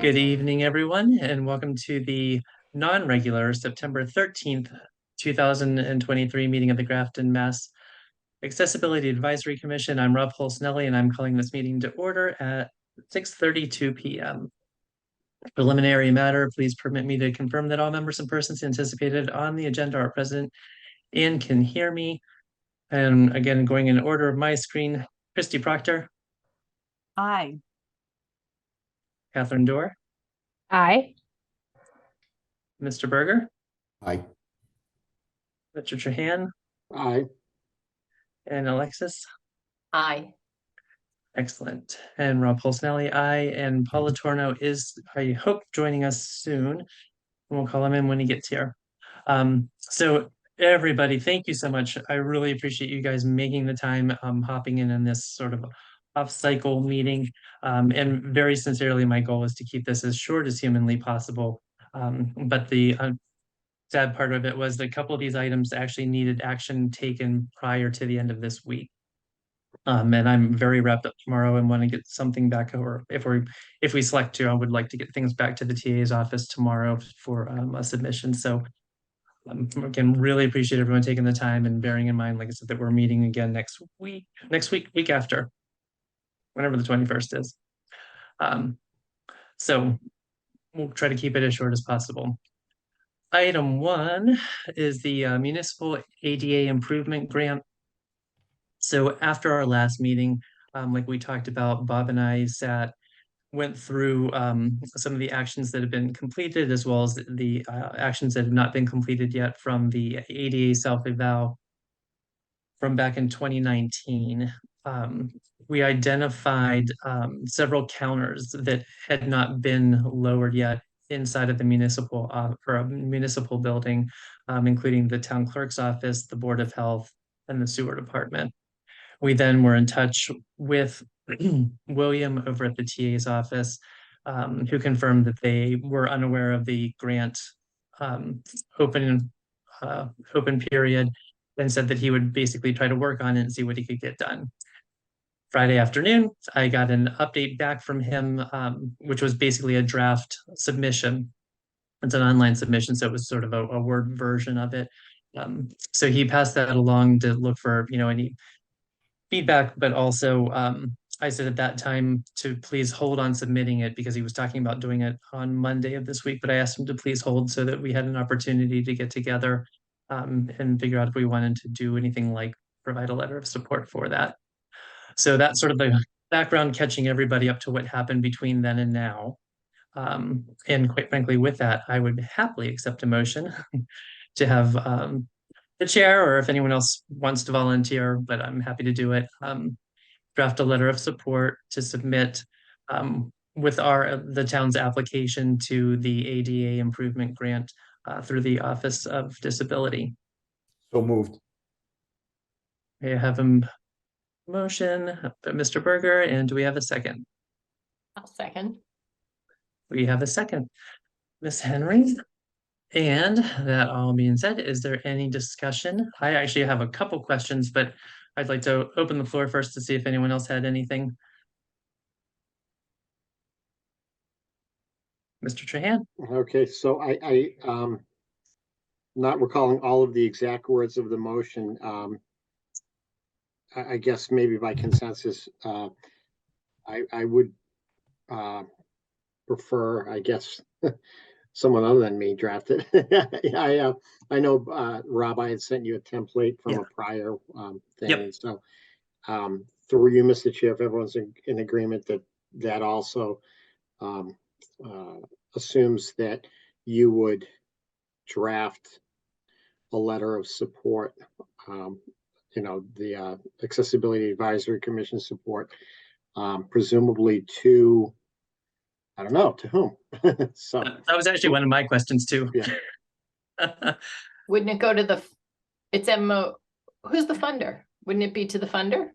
Good evening, everyone, and welcome to the non-regular September 13th, 2023 meeting of the Grafton, Mass. Accessibility Advisory Commission. I'm Rob Holsnelli, and I'm calling this meeting to order at 6:32 p.m. Preliminary matter, please permit me to confirm that all members and persons anticipated on the agenda are present and can hear me. And again, going in order of my screen, Christy Proctor, Aye. Catherine Dorr, Aye. Mr. Berger, Aye. Richard Trahan, Aye. and Alexis. Aye. Excellent. And Rob Polsnelli, aye. And Paula Torno is, I hope, joining us soon. We'll call him in when he gets here. So everybody, thank you so much. I really appreciate you guys making the time, hopping in this sort of off-cycle meeting. And very sincerely, my goal is to keep this as short as humanly possible. But the sad part of it was that a couple of these items actually needed action taken prior to the end of this week. And I'm very wrapped up tomorrow and want to get something back, or if we select to, I would like to get things back to the TA's office tomorrow for a submission. So again, really appreciate everyone taking the time and bearing in mind, like I said, that we're meeting again next week, week after, whenever the 21st is. So we'll try to keep it as short as possible. Item 1 is the municipal ADA improvement grant. So after our last meeting, like we talked about, Bob and I went through some of the actions that have been completed, as well as the actions that have not been completed yet from the ADA self-eval from back in 2019. We identified several counters that had not been lowered yet inside of the municipal building, including the town clerk's office, the Board of Health, and the sewer department. We then were in touch with William over at the TA's office, who confirmed that they were unaware of the grant open period, and said that he would basically try to work on it and see what he could get done. Friday afternoon, I got an update back from him, which was basically a draft submission. It's an online submission, so it was sort of a Word version of it. So he passed that along to look for, any feedback, but also I said at that time to please hold on submitting it, because he was talking about doing it on Monday of this week, but I asked him to please hold so that we had an opportunity to get together and figure out if we wanted to do anything like provide a letter of support for that. So that's sort of the background, catching everybody up to what happened between then and now. And quite frankly, with that, I would happily accept a motion to have the chair, or if anyone else wants to volunteer, but I'm happy to do it, draft a letter of support to submit with the town's application to the ADA improvement grant through the Office of Disability. So moved. I have a motion, Mr. Berger, and do we have a second? I'll second. We have a second, Ms. Henry. And that all being said, is there any discussion? I actually have a couple questions, but I'd like to open the floor first to see if anyone else had anything. Mr. Trahan? Okay, so I not recalling all of the exact words of the motion. I guess maybe by consensus, I would prefer, I guess, someone other than me drafted. I know, Rob, I had sent you a template from a prior thing. Yep. So through you, Mr. Chair, if everyone's in agreement that also assumes that you would draft a letter of support, the Accessibility Advisory Commission support, presumably to, I don't know, to whom? So that was actually one of my questions too. Yeah. Wouldn't it go to it's MO, who's the funder? Wouldn't it be to the funder?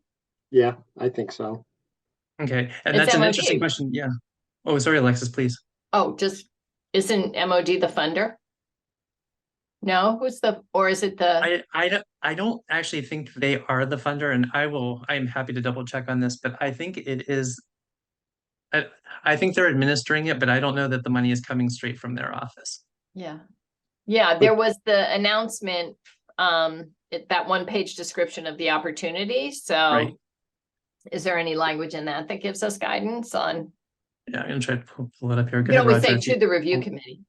Yeah, I think so. Okay, and It's that's an MOD. interesting question. Yeah. Oh, sorry, Alexis, please. Oh, isn't MOD the funder? No, or is it the? I don't actually think they are the funder, and I'm happy to double check on this, but I think it is. I think they're administering it, but I don't know that the money is coming straight from their office. Yeah. Yeah, there was the announcement, that one-page description of the opportunity, so. Right. Is there any language in that that gives us guidance on, Yeah, I'm gonna try to pull it up here. you Go can ahead, always Roger, say if you- to the review committee.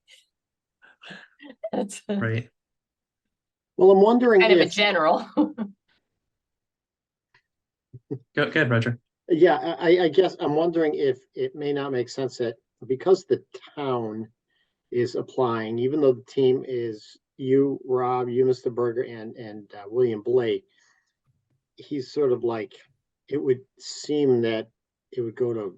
That's kind Right. Well, I'm wondering of a if, general. Go ahead, Roger. yeah, I guess I'm wondering if it may not make sense that because the town is applying, even though the team is you, Rob, you, Mr. Berger, and William Blake, he's sort of like, it would seem that it would go to,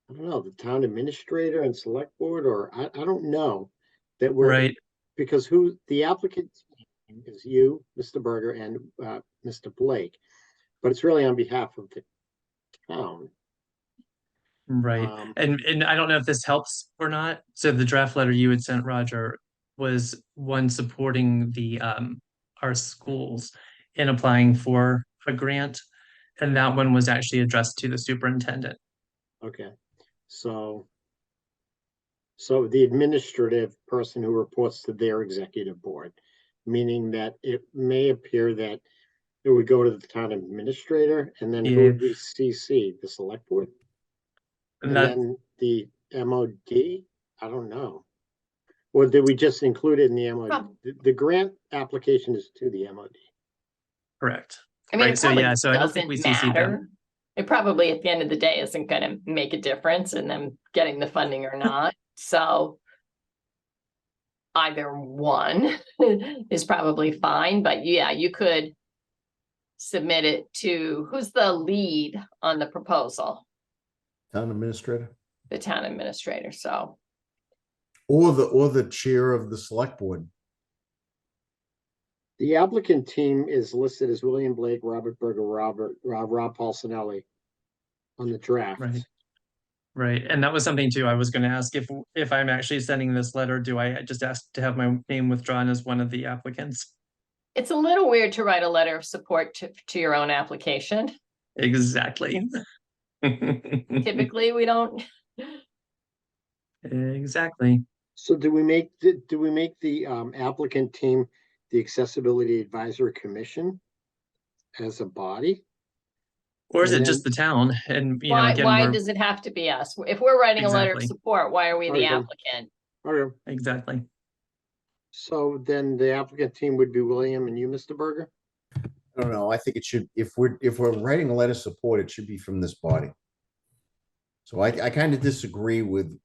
I don't know, the town administrator and select board, or I don't know. That we're, Right. because who, the applicant is you, Mr. Berger, and Mr. Blake, but it's really on behalf of the town. Right. And I don't know if this helps or not. So the draft letter you had sent, Roger, was one supporting the our schools in applying for a grant. And that one was actually addressed to the superintendent. Okay, so the administrative person who reports to their executive board, meaning that it may appear that it would go to the town administrator, and then who would we CC, the select board? And And that, then the MOD? I don't know. Or did we just include it in the MOD? Prob- The grant application is to the MOD. correct. I mean, Right, it so probably yeah, so I don't think doesn't we CC'd them. matter. It probably at the end of the day isn't gonna make a difference in them getting the funding or not, so. Either one is probably fine, but yeah, you could. Submit it to, who's the lead on the proposal? Town administrator, The town administrator, so. or the chair of the select board. The applicant team is listed as William Blake, Robert Berger, Rob Paulsonelli on the draft. Right. Right. And that was something too. I was going to ask if I'm actually sending this letter, do I just ask to have my name withdrawn as one of the applicants? It's a little weird to write a letter of support to your own application. Exactly. Typically, we don't. Exactly. So do we make the applicant team the Accessibility Advisory Commission as a body? Or is And it just the town? And, you know, Why, again, why we're does it have to be us? If we're writing a letter of Exactly. support, why are we the Okay. applicant? Okay, exactly. so then the applicant team would be William and you, Mr. Berger? I don't know, I think it should, if we're writing a letter of support, it should be from this body. So I kind of disagree with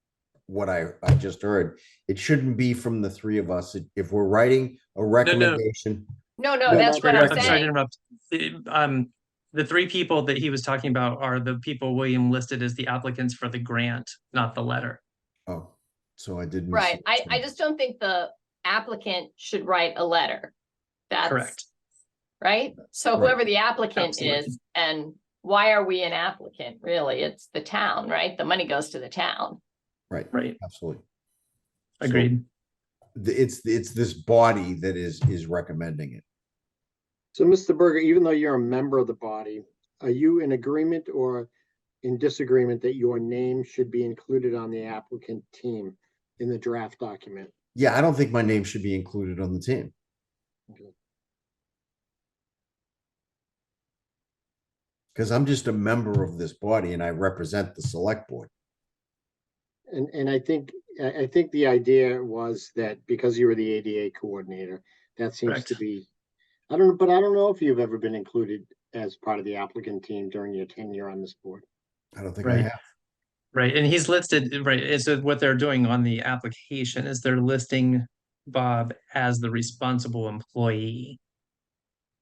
what I just heard. It shouldn't be from the three of us. If we're writing a recommendation. No, No, that's what no, I'm I'm sorry to saying. interrupt. The three people that he was talking about are the people William listed as the applicants for the grant, not the letter. Oh, so I did. Right, I just don't think the applicant should write a letter. That's Correct. right? So Right. whoever the applicant Absolutely. is, and why are we an applicant? Really, it's the town, right? The money goes to the town. Right, Right. absolutely. So Agreed. It's this body that is recommending it. So, Mr. Berger, even though you're a member of the body, are you in agreement or in disagreement that your name should be included on the applicant team in the draft document? Yeah, I don't think my name should be included on the team. Okay. Because I'm just a member of this body and I represent the select board. And I think the idea was that because you were the ADA coordinator, that seems Correct. to be, I don't know if you've ever been included as part of the applicant team during your tenure on this board. I don't think I Right. have. Right. And he's listed, right. And so what they're doing on the application is they're listing Bob as the responsible employee.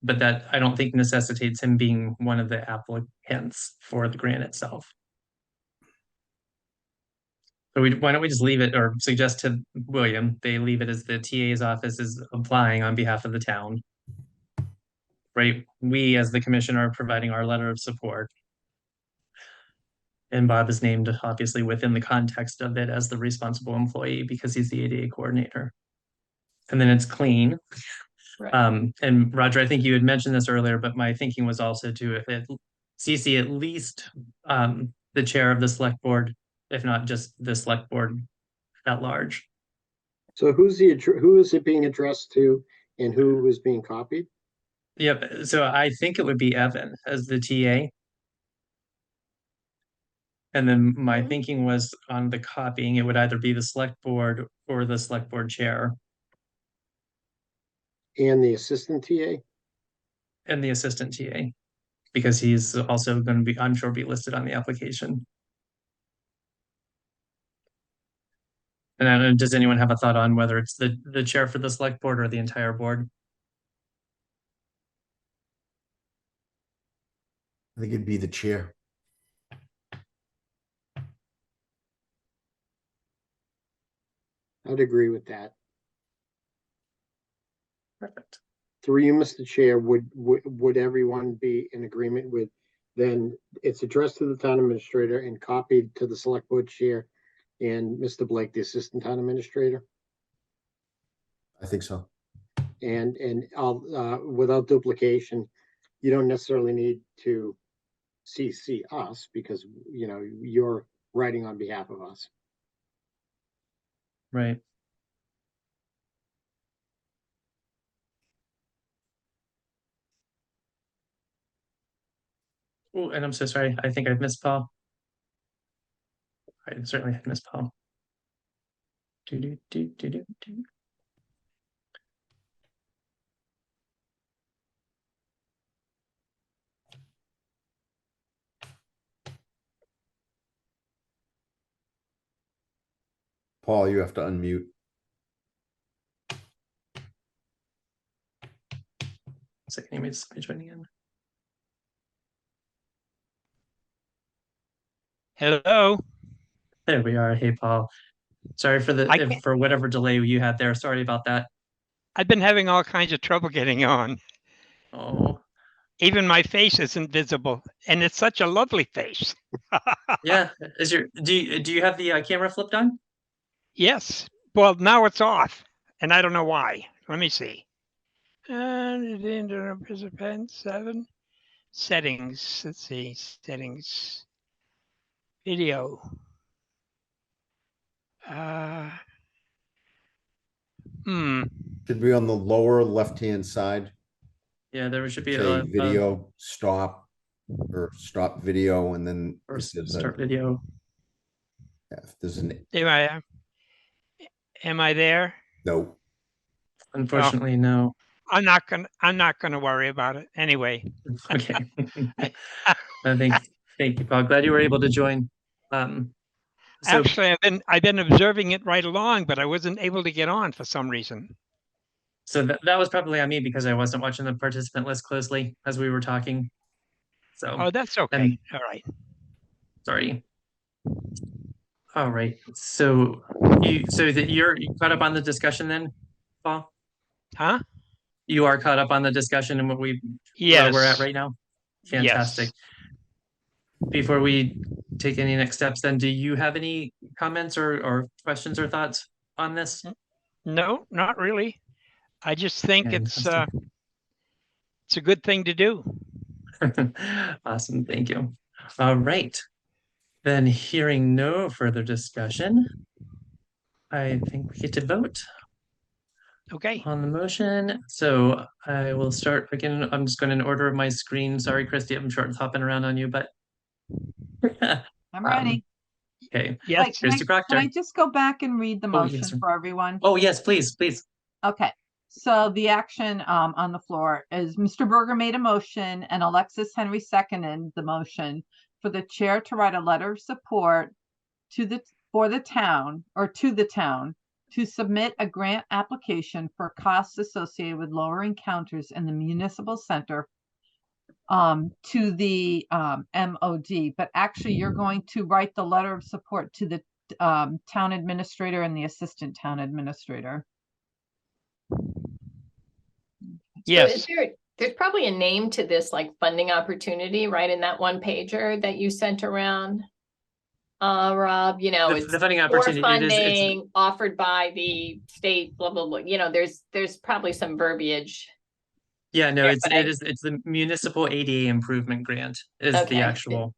But that I don't think necessitates him being one of the applicants for the grant itself. So why don't we just leave it or suggest to William, they leave it as the TA's office is applying on behalf of the town. Right? We as the commission are providing our letter of support. And Bob is named obviously within the context of it as the responsible employee because he's the ADA coordinator. And then it's clean. Right. And Roger, I think you had mentioned this earlier, but my thinking was also to CC at least the chair of the select board, if not just the select board at large. So who is it being addressed to and who is being copied? Yep, so I think it would be Evan as the TA. And then my Mhm. thinking was on the copying, it would either be the select board or the select board chair And the assistant TA? and the assistant TA. Because he's also going to be, I'm sure, be listed on the application. And I don't know, does anyone have a thought on whether it's the chair for the select board or the entire board? I think it'd be the chair. I'd agree with that. Perfect. Through you, Mr. Chair, would everyone be in agreement with, then it's addressed to the town administrator and copied to the select board chair and Mr. Blake, the assistant town administrator? I think so. And I'll, without duplication, you don't necessarily need to CC us because, you know, you're writing on behalf of us. Right. Oh, and I'm so sorry. I think I've missed Paul. I certainly have missed Paul. Do, do, do, do, do, do. Paul, you have to unmute. Second, you made somebody joining in. Hello. There we are. Hey, Paul. Sorry for I can't- for whatever delay you had there. Sorry about that. I've been having all kinds of trouble getting on. Oh, Even my face isn't visible, and it's such a lovely face. yeah. Do you have the camera flipped on? Yes. Well, now it's off, and I don't know why. Let me see. Participant 7 settings. Let's see. Settings. Video. Should be on the lower left-hand side. Yeah, there should be Say a video, stop, or stop video, and then or if there's start video. if there's an, Am I there? no, Unfortunately, no. I'm not gonna worry about it anyway. Okay. Thank you, Paul. Glad you were able to join. So Actually, I've been observing it right along, but I wasn't able to get on for some reason. that was probably on me because I wasn't watching the participant list closely as we were talking. So Oh, that's okay. and- All right. sorry. All right. So you're caught up on the discussion then, Paul? Huh? You are caught up on the discussion and what where Yes. we're at right now? Fantastic. Yes. Before we take any next steps, then do you have any comments or questions or thoughts on this? No, not really. I just think it's Fantastic. a good thing to do. Awesome, thank you. All right. Then hearing no further discussion, I think we get to vote Okay. on the motion. So I will start again. I'm just going in order of my screen. Sorry, Christy, I'm short hopping around on you, but I'm ready. okay. Yes. Wait, can Christy Proctor. I just go back and read the Oh, motion yes. for everyone? Oh, yes, please. Okay, so the action on the floor is Mr. Berger made a motion and Alexis Henry seconded the motion for the chair to write a letter of support to the town to submit a grant application for costs associated with lowering counters in the municipal center to the MOD, but actually you're going to write the letter of support to the town administrator and the assistant town administrator. Yes. So there's probably a name to this, like funding opportunity, right, in that one pager that you sent around. Rob, you know, it's The funding for opportunity funding offered by the state, blah, blah, blah. You know, there's probably some verbiage. yeah, no, Yeah, it's but it's the municipal ADA improvement grant is Okay. the actual.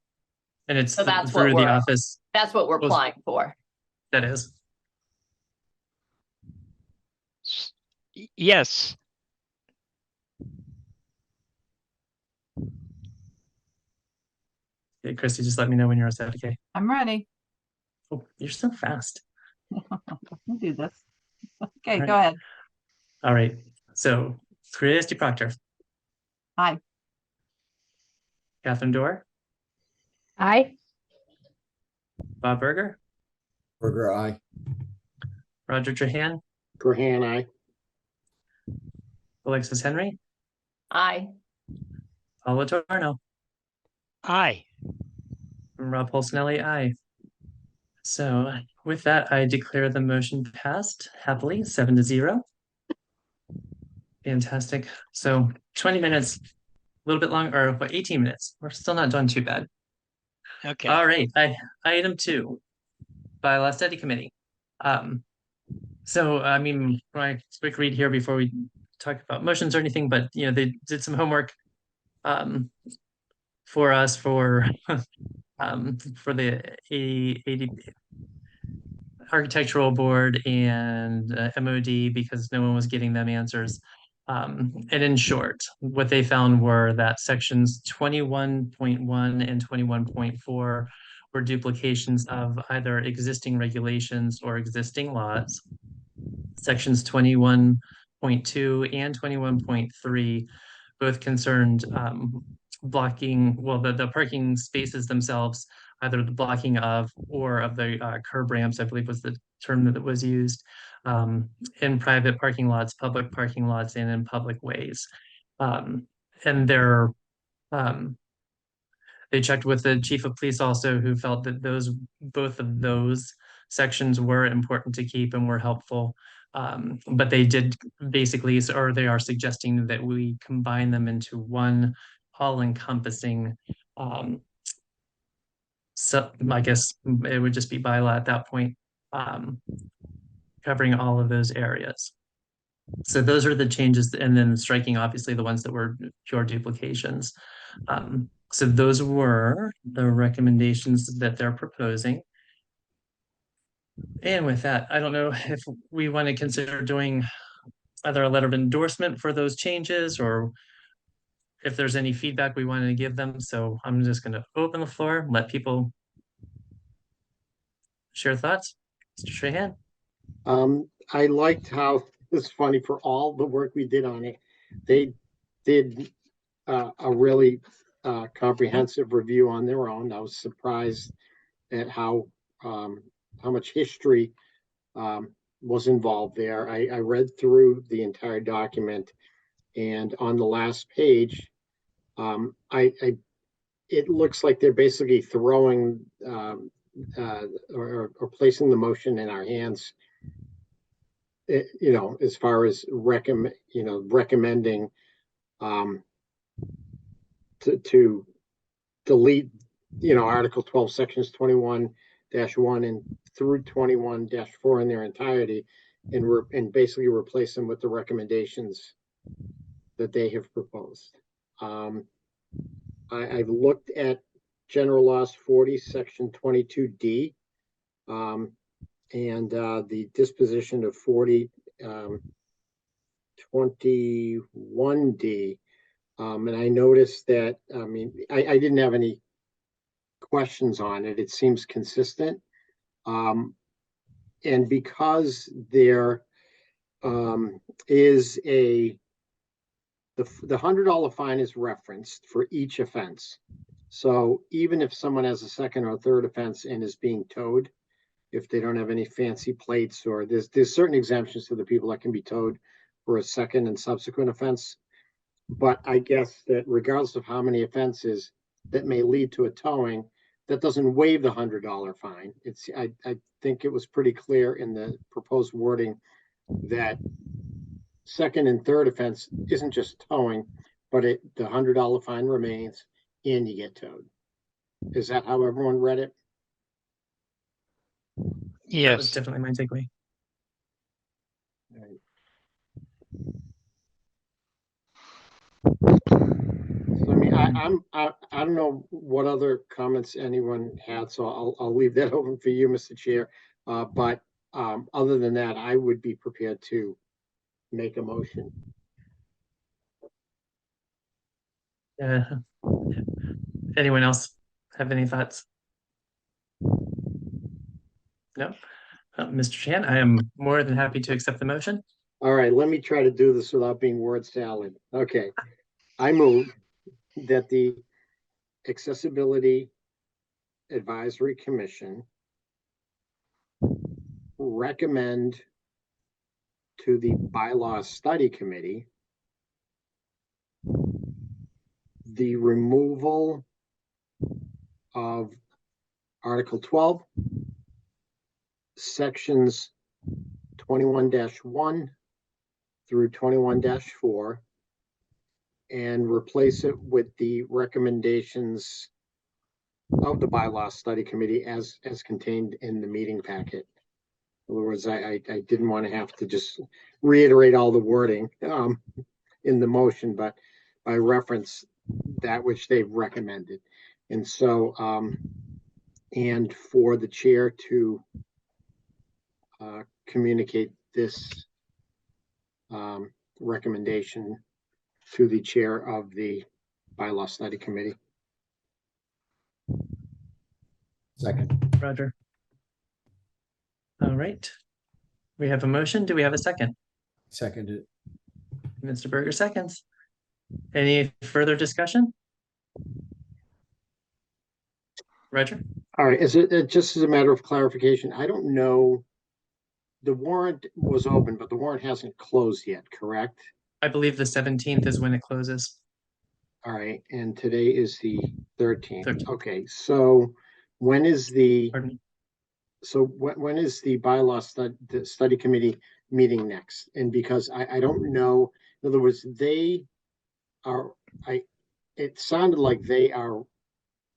And it's So that's what through the we're- office, That's what we're Well, applying for. that is. Yes, Okay, Christy, just let me know when you're set, okay? I'm ready. Oh, you're so fast. I can do this. Okay, Right. go ahead. All right, so Christy Proctor. Aye. Catherine Dorr, Aye. Bob Berger, Burger, I. Roger Trahan, Trahan, I. Alexis Henry, Aye. Paula Torno, aye. and Rob Polsinelli, aye. So with that, I declare the motion passed happily, 7-0. Fantastic. So 20 minutes, a little bit long, or what, 18 minutes. We're still not done too bad. Okay. All right, item 2, bylaw study committee. So I mean, my quick read here before we talk about motions or anything, but you know, they did some homework for us for the 80 architectural board and MOD because no one was getting them answers. And in short, what they found were that sections 21.1 and 21.4 were duplications of either existing regulations or existing laws. Sections 21.2 and 21.3 both concerned blocking, well, the parking spaces themselves, either the blocking of or of the curb ramps, I believe was the term that was used, in private parking lots, public parking lots, and in public ways. And they're they checked with the chief of police also, who felt that both of those sections were important to keep and were helpful. But they did basically, or they are suggesting that we combine them into one all-encompassing, so I guess it would just be bylaw at that point, covering all of those areas. So those are the changes, and then striking obviously the ones that were pure duplications. So those were the recommendations that they're proposing. And with that, I don't know if we want to consider doing either a letter of endorsement for those changes or if there's any feedback we wanted to give them. So I'm just going to open the floor, let people share thoughts. Mr. Strahan. I liked how, it's funny, for all the work we did on it, they did a really comprehensive review on their own. I was surprised at how much history was involved there. I read through the entire document, and on the last page, it looks like they're basically throwing or placing the motion in our hands. You know, as far as recommending to delete, Article 12, sections 21-1 and through 21-4 in their entirety, and basically replace them with the recommendations that they have proposed. I've looked at General Laws 40, Section 22D, and the disposition of 40, 21D. And I noticed that, I didn't have any questions on it. It seems consistent. And because there is the $100 fine is referenced for each offense. So even if someone has a second or third offense and is being towed, if they don't have any fancy plates, or there's certain exemptions to the people that can be towed for a second and subsequent offense. But I guess that regardless of how many offenses that may lead to a towing, that doesn't waive the $100 fine. I think it was pretty clear in the proposed wording that second and third offense isn't just towing, but the $100 fine remains and you get towed. Is that how everyone read it? That was Yes. definitely my takeaway. So, I don't know what other comments anyone had, so I'll leave that open for you, Mr. Chair. But other than that, I would be prepared to make a motion. Anyone else have any thoughts? No? Mr. Chan, I am more than happy to accept the motion. All right, let me try to do this without being word salad. Okay. I move that the Accessibility Advisory Commission recommend to the Bylaw Study Committee the removal of Article 12, sections 21-1 through 21-4, and replace it with the recommendations of the Bylaw Study Committee as contained in the meeting packet. In other words, I didn't want to have to just reiterate all the wording in the motion, but by reference that which they've recommended. And so, and for the chair to communicate this recommendation to the chair of the Bylaw Study Committee. Second. Roger. All right. We have a motion. Do we have a second? Seconded. Mr. Berger seconds. Any further discussion? Roger? All right, is it just as a matter of clarification? I don't know. The warrant was open, but the warrant hasn't closed yet, correct? I believe the 17th is when it closes. All right, and today is the 13th. 13th. Okay, so when is the, Pardon me. so when is the Bylaw Study Committee meeting next? And because I don't know, in other words, they are, it sounded like they are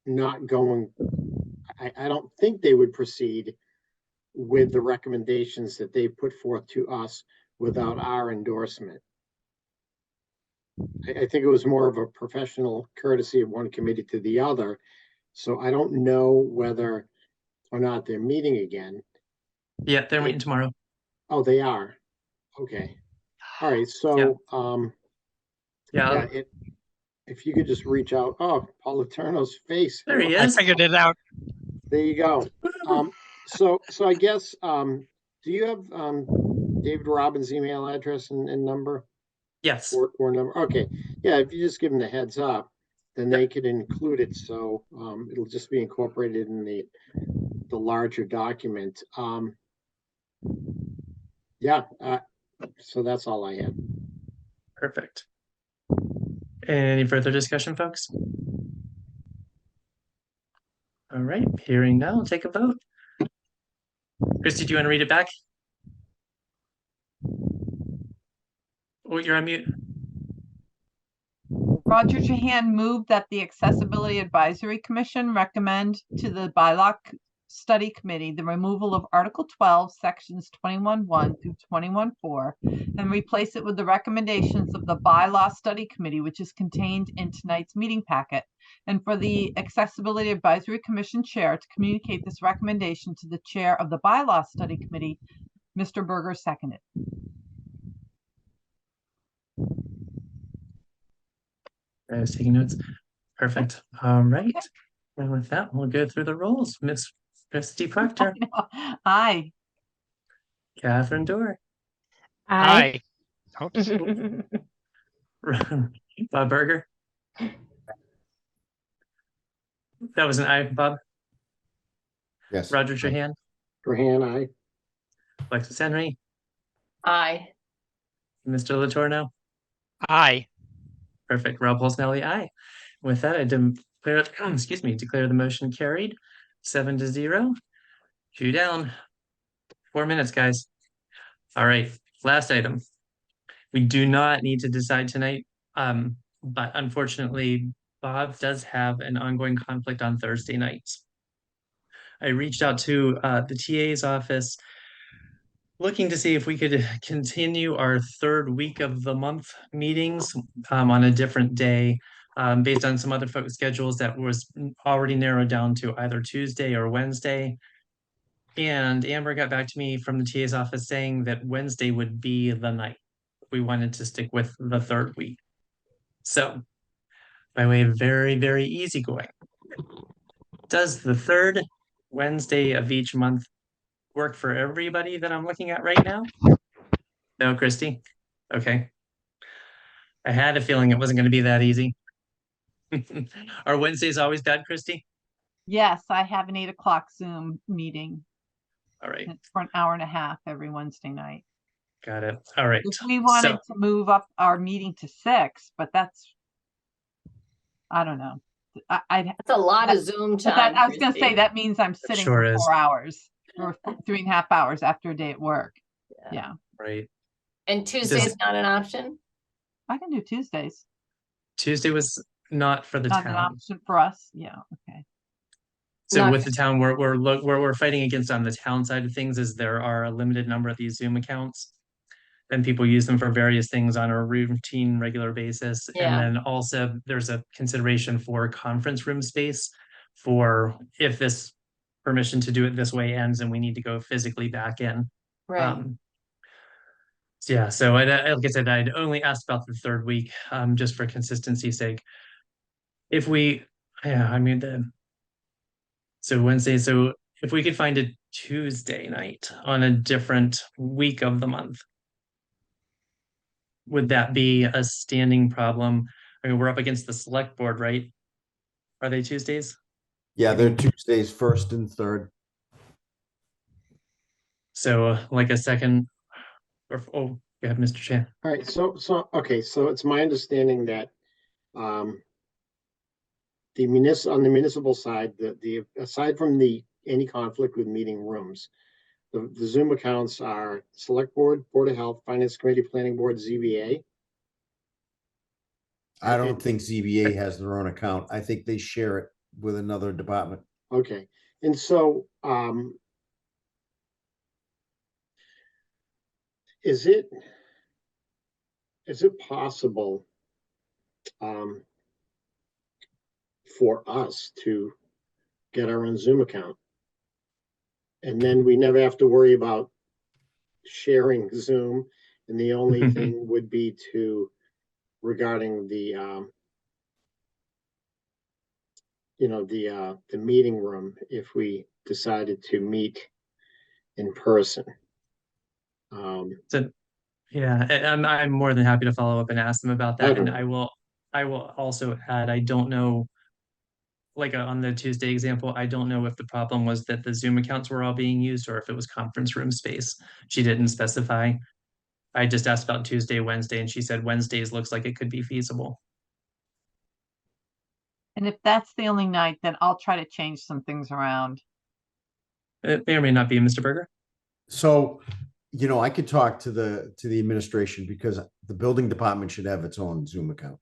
not going, I don't think they would proceed with the recommendations that they put forth to us without our endorsement. I think it was more of a professional courtesy of one committee to the other. So I don't know whether or not they're meeting again. Yeah, they're meeting tomorrow. Oh, they are. Okay. All right. So, Yeah, if you could just reach out. Oh, Paul Letourneau's face. there he I is. figured it out. There you go. So I guess, do you have David Robbins' email address and number? Yes. Or number? Okay. Yeah, if you just give them the heads up, then they could include it. So it'll just be incorporated in the larger document. Yeah. So that's all I have. Perfect. Any further discussion, folks? All right, hearing now, we'll take a vote. Christy, do you want to read it back? Oh, you're on mute. Roger Trahan moved that the Accessibility Advisory Commission recommend to the Bylaw Study Committee the removal of Article 12, Sections 21-1 through 21-4, and replace it with the recommendations of the Bylaw Study Committee, which is contained in tonight's meeting packet, and for the Accessibility Advisory Commission Chair to communicate this recommendation to the Chair of the Bylaw Study Committee. Mr. Berger seconded. I was taking notes. Perfect. All right. And with that, we'll go through the roles. Miss Christy Proctor, Aye. Catherine Dorr, Aye. Oops. Bob Berger. That was an aye, Bob. Yes. Roger Trahan, Trahan, aye. Alexis Henry, Aye. Mr. Letourneau. Aye. Perfect. Rob Holsnelly, aye. With that, I declare, declare the motion carried 7-0. 2 down. 4 minutes, guys. All right. Last item. We do not need to decide tonight, but unfortunately, Bob does have an ongoing conflict on Thursday nights. I reached out to the TA's office looking to see if we could continue our third week of the month meetings on a different day. based on some other folks' schedules that was already narrowed down to either Tuesday or Wednesday. And Amber got back to me from the TA's office saying that Wednesday would be the night. We wanted to stick with the third week. So, by way of very, very easygoing, does the third Wednesday of each month work for everybody that I'm looking at right now? No, Christy? Okay. I had a feeling it wasn't going to be that easy. Are Wednesdays always bad, Christy? Yes, I have an 8 o'clock Zoom meeting. All right, It's for an hour and a half every Wednesday night. got it. All right. If we wanted So, to move up our meeting to 6, but that's, I don't know. I'd, That's a lot of Zoom but time. that, I was gonna say, Christy. that means I'm sitting sure for is. 4 hours or 3.5 hours after a day at work. Yeah. Yeah, right. And Tuesday's not an option? I can do Tuesdays. Tuesday was not for the Not an town. option for us. Yeah, okay. So Not- with the town, we're fighting against on the town side of things is there are a limited number of these Zoom accounts. And people use them for various things on a routine, regular basis. Yeah. And then also there's a consideration for conference room space for if this permission to do it this way ends and we need to go physically back in. Right. So yeah, so like I said, I'd only asked about the third week, just for consistency's sake. If we, yeah, I mean, so Wednesday, so if we could find a Tuesday night on a different week of the month, would that be a standing problem? I mean, we're up against the select board, right? Are they Tuesdays? Yeah, they're Tuesdays, first and third. So like a second, or, oh, yeah, Mr. Chan. All right, okay, so it's my understanding that on the municipal side, aside from any conflict with meeting rooms, the Zoom accounts are Select Board, Board of Health, Finance Committee, Planning Board, ZBA. I don't think ZBA has their own account. I think they share it with another department. Okay, and so is it possible for us to get our own Zoom account? And then we never have to worry about sharing Zoom, and the only thing would be regarding the the meeting room if we decided to meet in person. So, yeah, I'm more than happy to follow up and ask them about that. And Okay. I will also add, I don't know, like on the Tuesday example, I don't know if the problem was that the Zoom accounts were all being used or if it was conference room space. She didn't specify. I just asked about Tuesday, Wednesday, and she said Wednesdays looks like it could be feasible. And if that's the only night, then I'll try to change some things around. It may or may not be, Mr. Berger. So, I could talk to the administration because the building department should have its own Zoom account.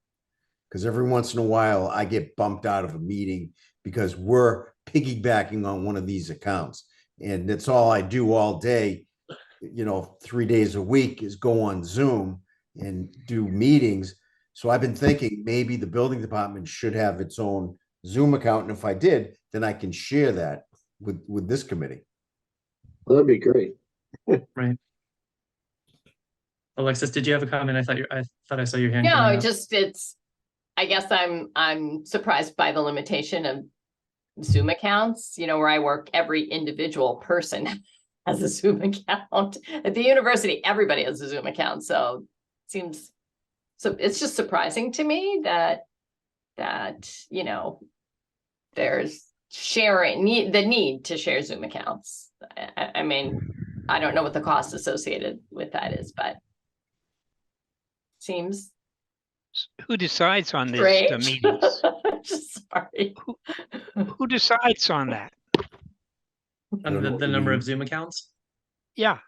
Because every once in a while I get bumped out of a meeting because we're piggybacking on one of these accounts. And that's all I do all day, 3 days a week is go on Zoom and do meetings. So I've been thinking maybe the building department should have its own Zoom account. And if I did, then I can share that with this committee. That'd be great. Right. Alexis, did you have a comment? I thought I saw your hand. No, coming up. I guess I'm surprised by the limitation of Zoom accounts, where I work, every individual person has a Zoom account. At the university, everybody has a Zoom account. So it's just surprising to me that there's the need to share Zoom accounts. I mean, I don't know what the cost associated with that is, but seems Who decides on this, great. the meetings? Sorry. Who decides on that? I don't know On what the you number mean. of Zoom accounts. Yeah,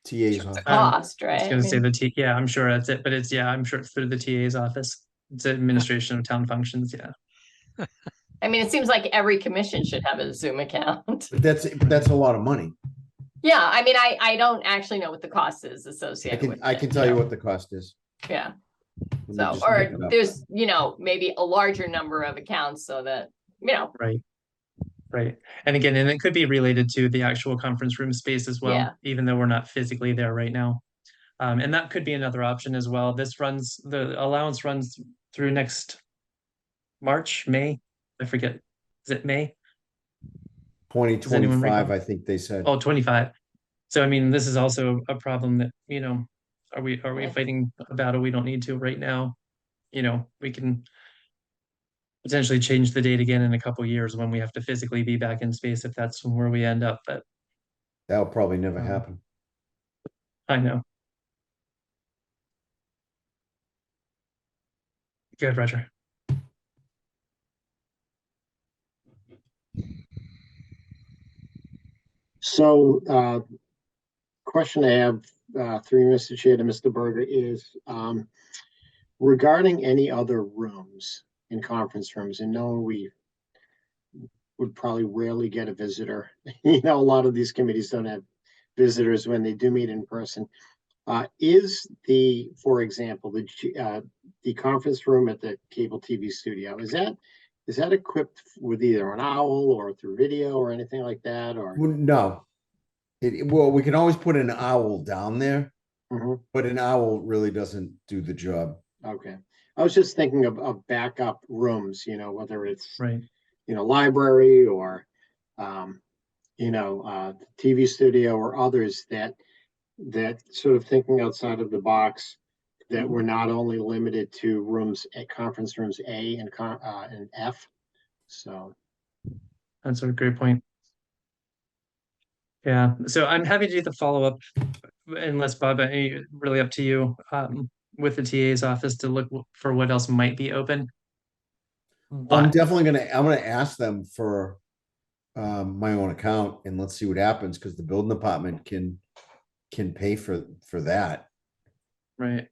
TA's office. Cost, I right? was gonna say yeah, I'm sure that's it, but I'm sure it's through the TA's office. It's administration of town functions, yeah. I mean, it seems like every commission should have a Zoom account. But that's a lot of money. Yeah, I mean, I don't actually know what the cost is associated with I it. can tell you what the cost is. Yeah, Let me So, just look or it up. there's, maybe a larger number of accounts so that, Right. Right. And again, and it could be related to the actual conference room space as well, Yeah. even though we're not physically there right now. And that could be another option as well. The allowance runs through next March, May. I forget. Is it May? anyone 2025, recall? I think they said. Oh, 25. So I mean, this is also a problem that, are we Yeah. fighting a battle we don't need to right now? We can potentially change the date again in a couple years when we have to physically be back in space if that's where we end up. But That'll probably never Um, happen. I know. Good, Roger. So, question I have, through Mr. Chair to Mr. Berger is, regarding any other rooms in conference rooms, and knowing we would probably rarely get a visitor. A lot of these committees don't have visitors when they do meet in person. For example, the conference room at the cable TV studio, is that equipped with either an owl or through video or anything like that, or? Well, no. Well, we can always put an owl down there, Mhm. but an owl really doesn't do the job. Okay, I was just thinking of backup rooms, whether it's, Right. library or, TV studio or others that sort of thinking outside of the box, that we're not only limited to rooms at conference rooms A and F. So, That's a great point. Yeah, so I'm happy to do the follow-up, unless Bob, really up to you, with the TA's office to look for what else might be open. I'm But definitely I'm gonna ask them for my own account, and let's see what happens, because the building department can pay for that. right.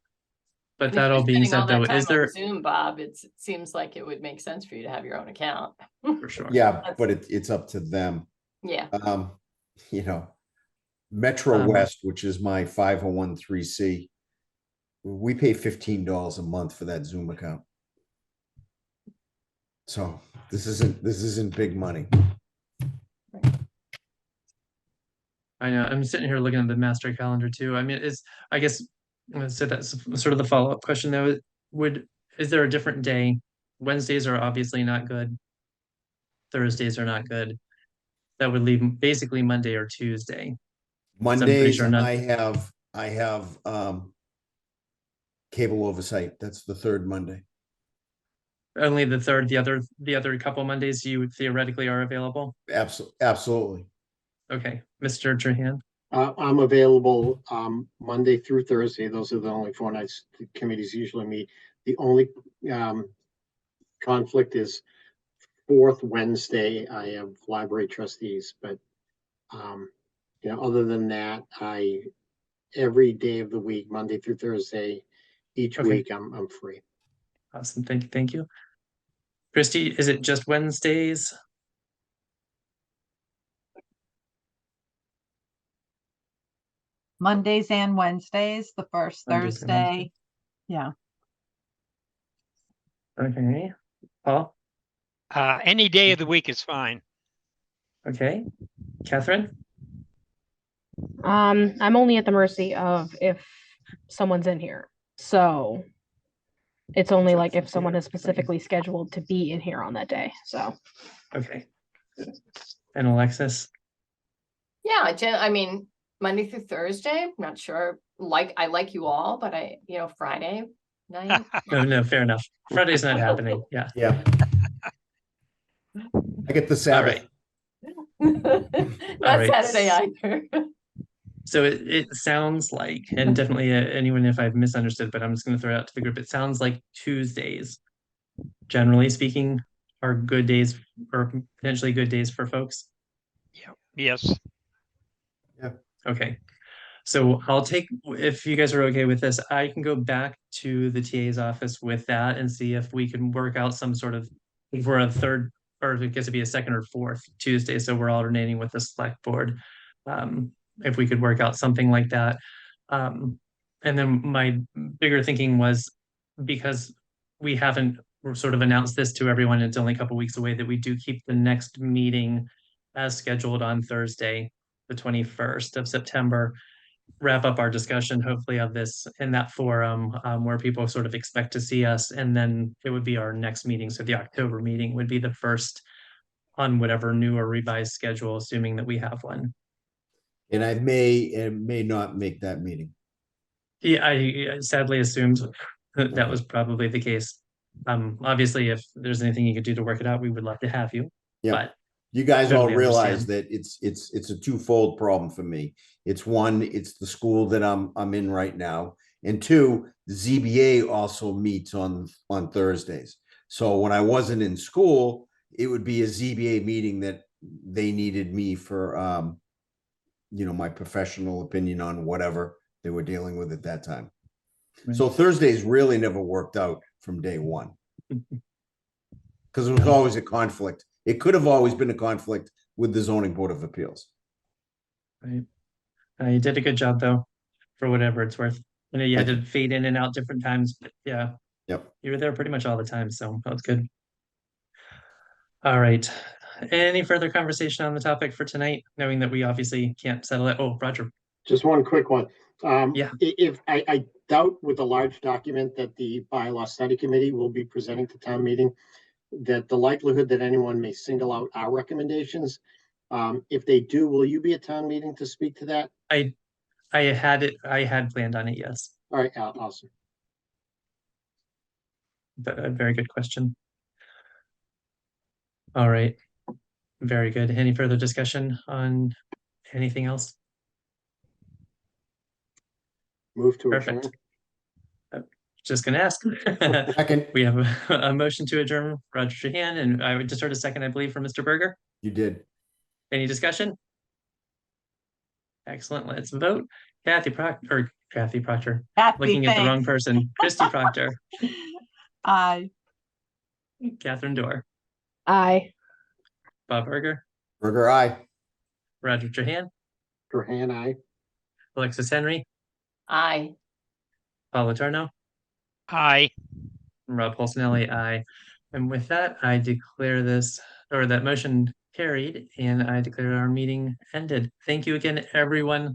But if that you're all being spending all said, though, that time is there on Zoom, Bob, it seems like it would make sense for you to have your own account. for sure? Yeah, but it's up to them. Yeah, Metro Um, West, which is my 501(c), we pay $15 a month for that Zoom account. So this isn't big money. I know. I'm sitting here looking at the master calendar too. I mean, I guess so that's sort of the follow-up question though. Is there a different day? Wednesdays are obviously not good. Thursdays are not good. That would leave basically Monday or Tuesday. I'm pretty Mondays, sure not. I have cable oversight. That's the third Monday. Only the third, the other couple Mondays you theoretically are available. Absolutely. Okay, Mr. Trahan. I'm available, Monday through Thursday. Those are the only 4 nights the committees usually meet. The only, conflict is fourth Wednesday. I have library trustees, but, other than that, every day of the week, Monday through Thursday, each Okay. week, I'm free. Awesome. Thank you. Christy, is it just Wednesdays? Mondays and Wednesdays, the first Mondays and Thursday. Yeah. Okay. Paul? Any day of the week is fine. Okay. Catherine? I'm only at the mercy of if someone's in here. So it's only like if someone is specifically scheduled to be in here on that day. So Okay. And Alexis? yeah, I mean, Monday through Thursday, not sure, I like you all, but Friday night. No, fair enough. Friday's not happening. Yeah. Yeah. I get the All Sabbath. right. Not right. Saturday either. So it sounds like, and definitely anyone if I've misunderstood, but I'm just going to throw it out to the group. It sounds like Tuesdays, generally speaking, are good days or potentially good days for folks. Yes. Okay. So if you guys are okay with this, I can go back to the TA's office with that and see if we can work out some sort of, if we're a third, or if it gets to be a second or fourth Tuesday, so we're alternating with the select board. If we could work out something like that. And then my bigger thinking was, because we haven't sort of announced this to everyone, it's only a couple weeks away, that we do keep the next meeting as scheduled on Thursday, the 21st of September. Wrap up our discussion, hopefully, of this in that forum, where people sort of expect to see us, and then it would be our next meeting. So the October meeting would be the first on whatever new or revised schedule, assuming that we have one. And I may and may not make that meeting. Yeah, I sadly assumed that was probably the case. Obviously, if there's anything you could do to work it out, we would love to have you. Yeah. But You guys all Totally realize understand. that it's a twofold problem for me. It's one, it's the school that I'm in right now, and two, the ZBA also meets on Thursdays. So when I wasn't in school, it would be a ZBA meeting that they needed me for my professional opinion on whatever they were dealing with at that time. So Thursdays really never worked out from day one. Because it was always a conflict. It could have always been a conflict with the zoning board of appeals. Right. You did a good job, though, for whatever it's worth. I know you had Thank to fade in and out different times, but yeah, Yep. you were there pretty much all the time, so that was good. All right. Any further conversation on the topic for tonight, knowing that we obviously can't settle it? Oh, Roger. Just one quick one. Yeah. If I doubt with a large document that the bylaw study committee will be presenting to town meeting, that the likelihood that anyone may single out our recommendations. If they do, will you be at town meeting to speak to that? I had planned on it, yes. All right, awesome. But a very good question. All right. Very good. Any further discussion on anything else? Move to adjourn. Perfect. Just gonna ask. Second, We have a motion to adjourn, Roger Shahan, and I would just heard a second, I believe, from Mr. Berger. you did. Any discussion? Excellent. Let's vote. Kathy Proctor, Kathy, looking at the wrong thanks. person. Christy Proctor, Aye. Catherine Dorr, Aye. Bob Berger, Burger, aye. Roger Trahan, Trahan, aye. Alexis Henry, Aye. Paul Letourneau, Aye. Rob Polsinelli, aye. And with that, I declare that motion carried, and I declare our meeting ended. Thank you again, everyone,